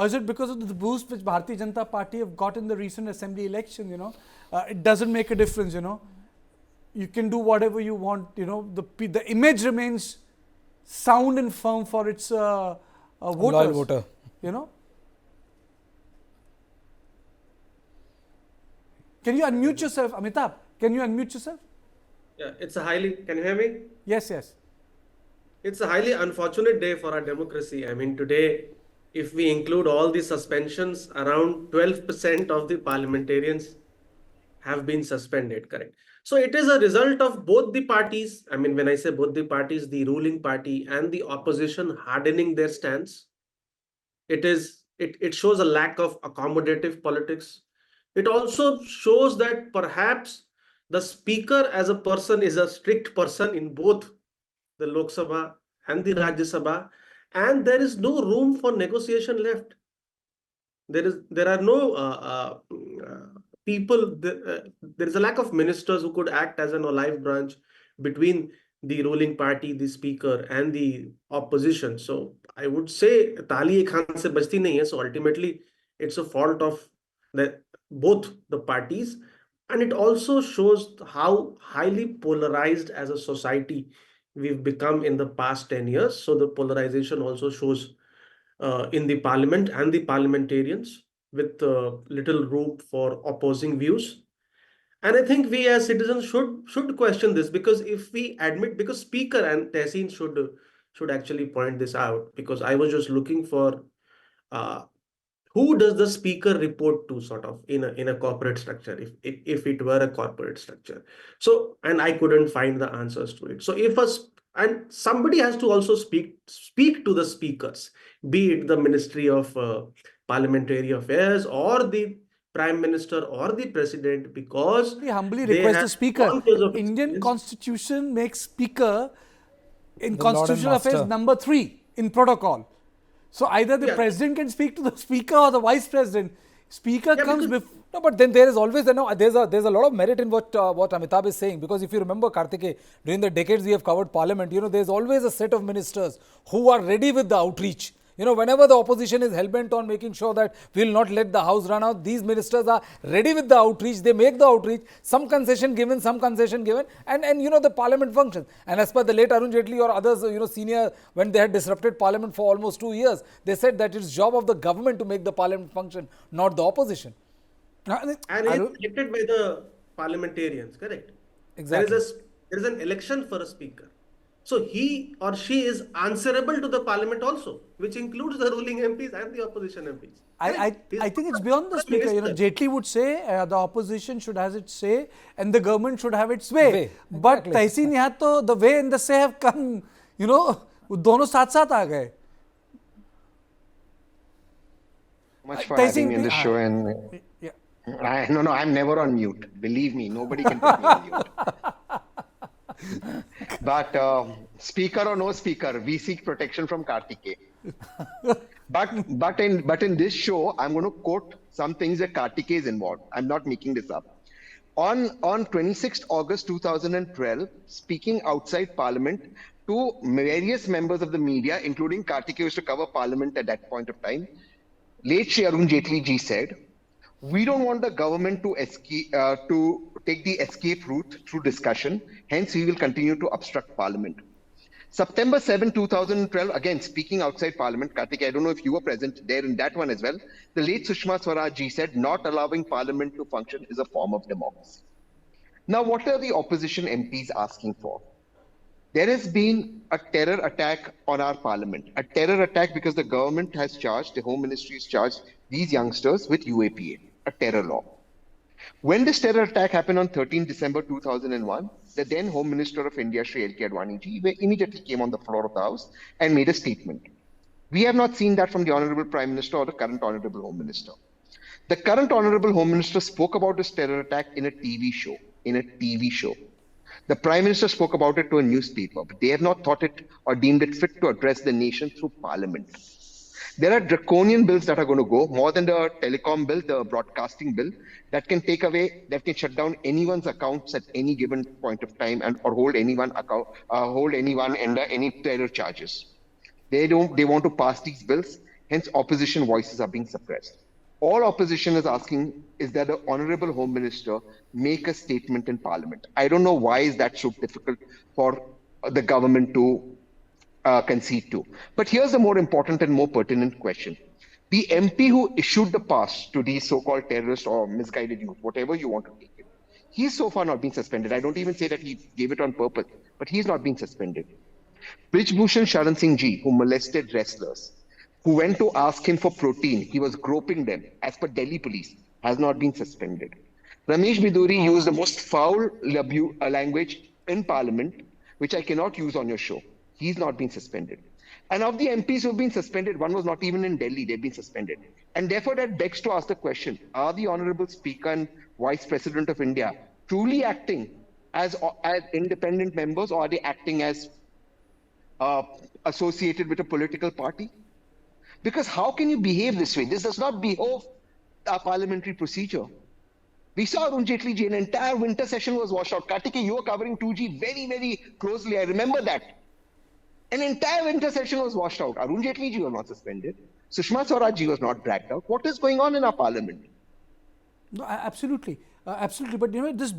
Or is it because of the boost which Bharatiya Janata Party have got in the recent assembly election, it doesn't make a difference, You can do whatever you want, the image remains sound and firm for its voters. Loyal voter. Can you unmute yourself, Amitabh? Can you unmute yourself? Yeah, can you hear me? Yes. It's a highly unfortunate day for our democracy. I mean, today, if we include all the suspensions, around 12% of the parliamentarians have been suspended, correct? So it is a result of both the parties. I mean, when I say both the parties, the ruling party and the opposition hardening their stance. It shows a lack of accommodative politics. It also shows that perhaps the speaker as a person is a strict person in both the Lok Sabha and the Rajya Sabha, and there is no room for negotiation left. There are no people. There is a lack of ministers who could act as an olive branch between the ruling party, the speaker, and the opposition. So I would say tali ek haath se bajti nahi hai. So ultimately, it's a fault of both the parties, and it also shows how highly polarized as a society we've become in the past 10 years. So the polarization also shows in the parliament and the parliamentarians, with little room for opposing views. And I think we as citizens should question this, because if we admit, because Speaker and Tehseen should actually point this out, because I was just looking for who does the speaker report to, sort of in a corporate structure, if it were a corporate structure. So, and I couldn't find the answers to it. So and somebody has to also speak to the speakers, be it the Ministry of Parliamentary Affairs or the Prime Minister or the President, because we humbly request the Speaker. Indian Constitution makes Speaker in Constitutional Affairs number 3 in protocol. So either the President can speak to the Speaker or the Vice President. Speaker comes before. No, but then there is always there's a lot of merit in what Amitabh is saying, because if you remember, Kartikeya, during the decades we have covered Parliament, there's always a set of ministers who are ready with the outreach. Whenever the opposition is hell-bent on making sure that we'll not let the house run out, these ministers are ready with the outreach. They make the outreach, some concession given, and the parliament functions. And as per the late Arun Jaitley or others, senior, when they had disrupted parliament for almost 2 years, they said that it's job of the government to make the parliament function, not the opposition. And it's elected by the parliamentarians, correct? Exactly. There is an election for a speaker. So he or she is answerable to the parliament also, which includes the ruling MPs and the opposition MPs. I think it's beyond the speaker. Jaitley would say the opposition should have its say and the government should have its way. But Tehseen yahan to the way and the say have come, dono saath aa gaye. Much for having me in the show, and no, I'm never on mute. Believe me, nobody can put me on mute. But speaker or no speaker, we seek protection from Kartikeya. but in this show, I'm going to quote some things that Kartikeya is involved. I'm not making this up. On 26th August 2012, speaking outside Parliament to various members of the media, including Kartikeya, used to cover Parliament at that point of time, late Shri Arun Jaitley ji said, "We don't want the government to take the escape route through discussion. Hence, we will continue to obstruct Parliament." September 7, 2012, again, speaking outside Parliament, Kartikeya, I don't know if you were present there in that one as well, the late Sushma Swaraj ji said, "Not allowing Parliament to function is a form of democracy." Now, what are the opposition MPs asking for? There has been a terror attack on our Parliament, a terror attack because the government has charged, the Home Ministry has charged these youngsters with UAPA, a terror law. When this terror attack happened on 13 December 2001, the then Home Minister of India, Shri L.K. Advani ji, immediately came on the floor of the House and made a statement. We have not seen that from the Honorable Prime Minister or the current Honorable Home Minister. The current Honorable Home Minister spoke about this terror attack in a TV show. The Prime Minister spoke about it to a newspaper, but they have not thought it or deemed it fit to address the nation through Parliament. There are draconian bills that are going to go, more than the telecom bill, the broadcasting bill, that can shut down anyone's accounts at any given point of time or hold anyone under any terror charges. They want to pass these bills. Hence, opposition voices are being suppressed. All opposition is asking is that the Honorable Home Minister make a statement in Parliament. I don't know why is that so difficult for the government to concede to. But here's the more important and more pertinent question. The MP who issued the pass to these so-called terrorists or misguided youth, whatever you want to take it, he's so far not been suspended. I don't even say that he gave it on purpose, but he's not being suspended. Brijbhushan Sharan Singh Ji, who molested wrestlers, who went to ask him for protein, he was groping them, as per Delhi police, has not been suspended. Ramesh Biduri used the most foul language in Parliament, which I cannot use on your show. He's not been suspended. And of the MPs who've been suspended, one was not even in Delhi, they've been suspended. And therefore, that begs to ask the question, are the Honorable Speaker and Vice President of India truly acting as independent members, or are they acting as associated with a political party? Because how can you behave this way? This does not behove a parliamentary procedure. We saw Arun Jaitley ji, an entire winter session was washed out. Kartikeya, you were covering 2G very, very closely. I remember that. An entire winter session was washed out. Arun Jaitley ji was not suspended. Sushma Swaraj ji was not dragged out. What is going on in our parliament? No, absolutely. Absolutely. But, this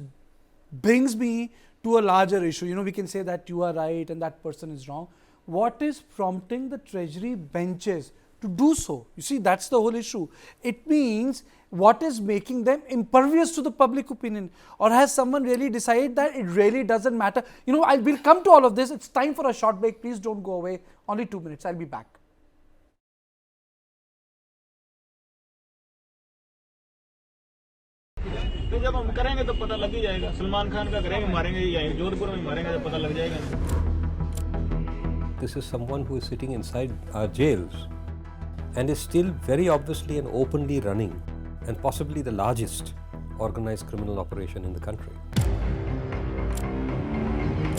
brings me to a larger issue. We can say that you are right and that person is wrong. What is prompting the Treasury benches to do so? You see, that's the whole issue. It means what is making them impervious to the public opinion? Or has someone really decided that it really doesn't matter? We'll come to all of this. It's time for a short break. Please don't go away. Only 2 minutes. I'll be back. तो जब हम करेंगे तो पता लग ही जाएगा सलमान खान का करेंगे मारेंगे या जोधपुर में मारेंगे तो पता लग जाएगा This is someone who is sitting inside our jails and is still very obviously and openly running and possibly the largest organized criminal operation in the country.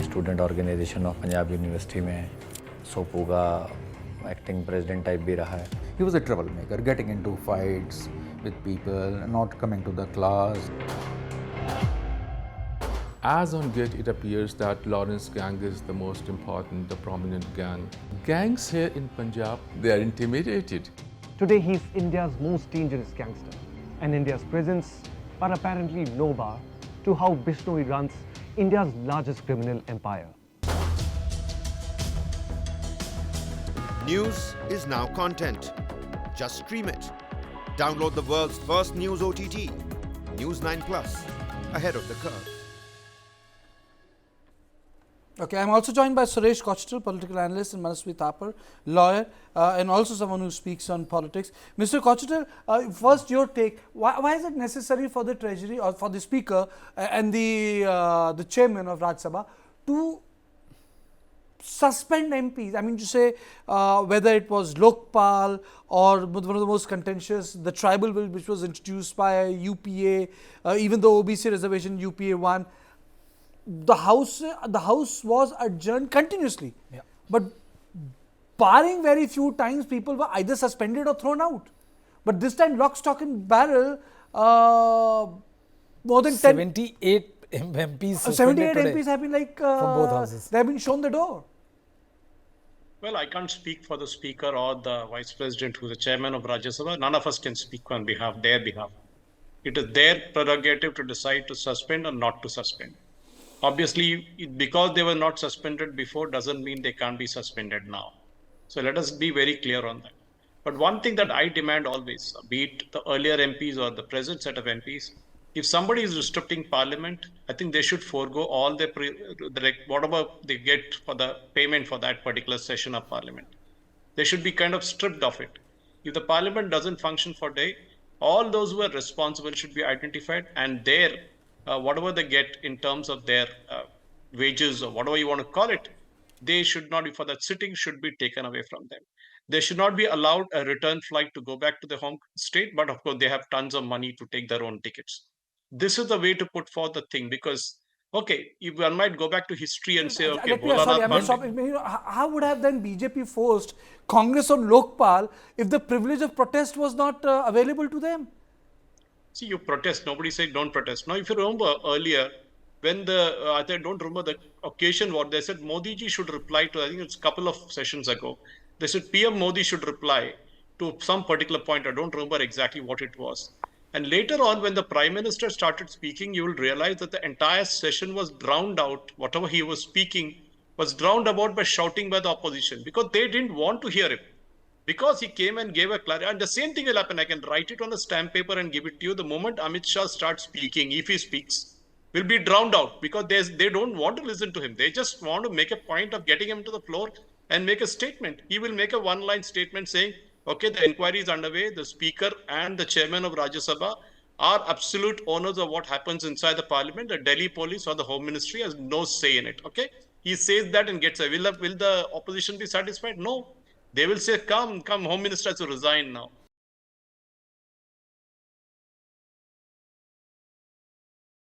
Student organization of Punjab University में सोपू का acting president type भी रहा है. He was a troublemaker, getting into fights with people, not coming to the class. As on Git, it appears that Lawrence gang is the most important, the prominent gang. Gangs here in Punjab, they are intimidated. Today, he's India's most dangerous gangster, and India's presence are apparently no bar to how Bishnoi runs India's largest criminal empire. News is now content. Just stream it. Download the world's first news OTT, News9 Plus, ahead of the curve. Okay, I'm also joined by Suresh Kochetal, political analyst, and Manasvi Thapar, lawyer, and also someone who speaks on politics. Mr. Kochetal, first your take. Why is it necessary for the Treasury or for the Speaker and the Chairman of Rajya Sabha to suspend MPs? I mean, to say whether it was Lokpal or one of the most contentious, the tribal bill which was introduced by UPA, even the OBC reservation UPA 1, the house was adjourned continuously. Yeah. But barring very few times, people were either suspended or thrown out. But this time, lock, stock and barrel, more than 78 MPs 78 today MPs have been from both houses. They have been shown the door. Well, I can't speak for the Speaker or the Vice President who is the Chairman of Rajya Sabha. None of us can speak on their behalf. It is their prerogative to decide to suspend or not to suspend. Obviously, because they were not suspended before doesn't mean they can't be suspended now. So let us be very clear on that. But one thing that I demand always, be it the earlier MPs or the present set of MPs, if somebody is restricting Parliament, I think they should forego all whatever they get for the payment for that particular session of Parliament. They should be kind of stripped of it. If the Parliament doesn't function for a day, all those who are responsible should be identified, and whatever they get in terms of their wages or whatever you want to call it, they should not be, for that sitting, should be taken away from them. They should not be allowed a return flight to go back to their home state, but of course they have tons of money to take their own tickets. This is the way to put forth the thing, because, okay, if one might go back to history and say, okay, how would have then BJP forced Congress on Lokpal if the privilege of protest was not available to them? See, you protest. Nobody said don't protest. Now, if you remember earlier, when I don't remember the occasion what they said, Modi ji should reply to, I think it's a couple of sessions ago. They said PM Modi should reply to some particular point. I don't remember exactly what it was. And later on, when the Prime Minister started speaking, you will realize that the entire session was drowned out. Whatever he was speaking was drowned out by shouting by the opposition, because they didn't want to hear him. Because he came and gave a clarity. And the same thing will happen. I can write it on a stamp paper and give it to you. The moment Amit Shah starts speaking, if he speaks, will be drowned out, because they don't want to listen to him. They just want to make a point of getting him to the floor and make a statement. He will make a one-line statement saying, okay, the inquiry is underway. The Speaker and the Chairman of Rajya Sabha are absolute owners of what happens inside the Parliament. The Delhi Police or the Home Ministry has no say in it. Okay, he says that and gets away. Will the opposition be satisfied? No. They will say, come, Home Minister has to resign now.